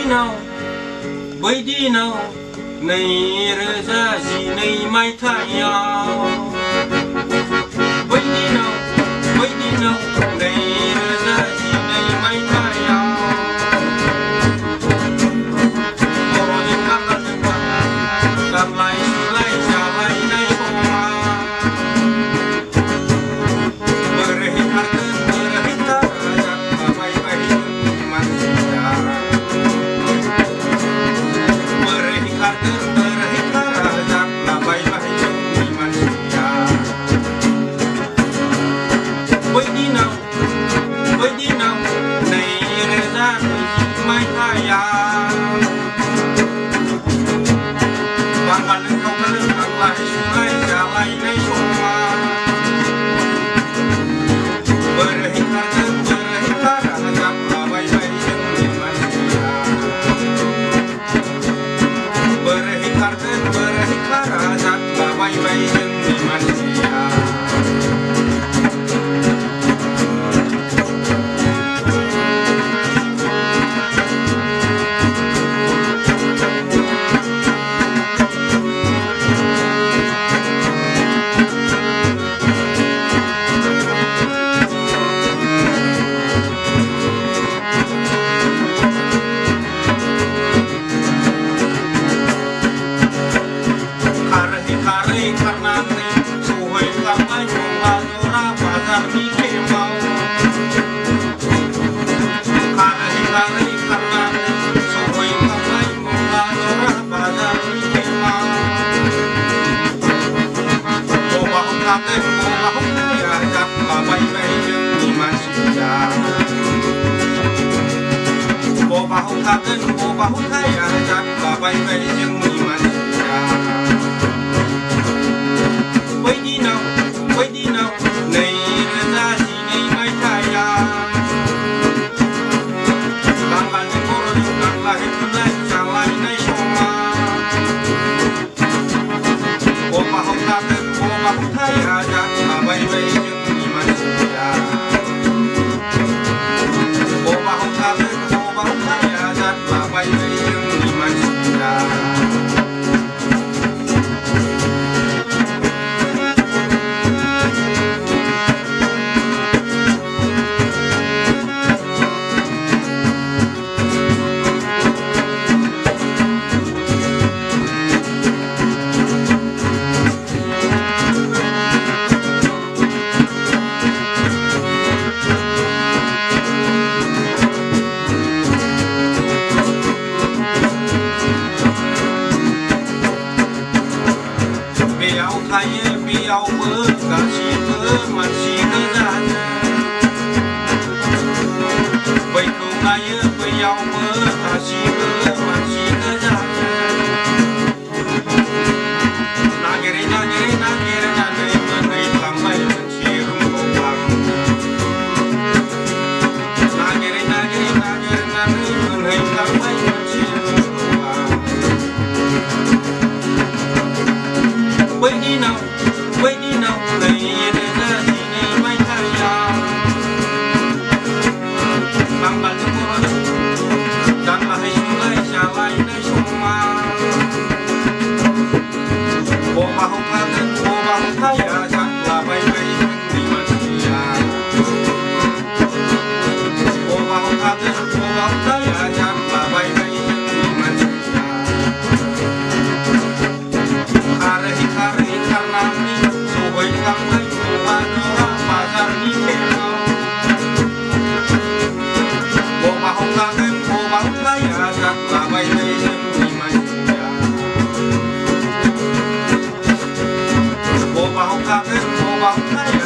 बै दिनाव 2012 मायथाइयाव बै दिनाव 2012 मायथाइयाव बर'जों बांगालजों गारलाय सुलाय जालायनाय समा बोरै खारगोन बोरै जालाबायबाय जोंनि मानसिया बोरै खारगोन बोरै जालाबायबाय जोंनि मानसिया बै दिनाव 2020 मायथाइयाव बांगालजों सावथालजों नांलाय सुलाय जालायनाय समा बोरै खारगोन बोरै जालाबायबाय जोंनि मानसिया बोरै खारगोन बोरै जालाबायबाय जोंनि मानसिया खारनानै सहैखांबाय मंगाजरा बाजारनि खेमाव खारै खारनानै सहैखांबाय मंगाजरा बाजारनि खेमाव बबाव थागोन बबाव थाया जालाबायबाय जोंनि मानसिया बबाव थागोन बबाव थाया जालाबायबाय जोंनि मानसिया बै दिनाव 2012 मायथाइयाव बांगालजों बर'जों नांलाय खुलाय जालायनाय समा बबाव थागोन बबाव थाया जालाबायबाय जोंनि मानसिया बबाव थागोन बबाव थाया जालाबायबाय जोंनि मानसिया थायो बेयावबो गासिबो मानसि गोजानो बैखौ नायो बैयावबो गासिबो मानसि गोजानो नागिरै नागिरनानै मोनहैफ्लांबाय मोनसे रुमखौ आं नागिरै नागिरनानै मोनहैफ्लांबाय मोनसे रुमखौ आं बै दिनाव 2012 मायथाइयाव बांगालजों बर'जों गारलाय सुलाय जालायनाय समा बबाव थागोन बबाव थाया जालाबायबाय जोंनि मानसिया बबाव थागोन बबाव थाया जालाबायबाय जोंनि मानसिया खारै खारनानै सहैखांबाय मंगाजरा बाजारनि खेमाव बबाव थागोन बबाव थाया जालाबायबाय जोंनि मानसिया बबाव थागोन बबाव थाया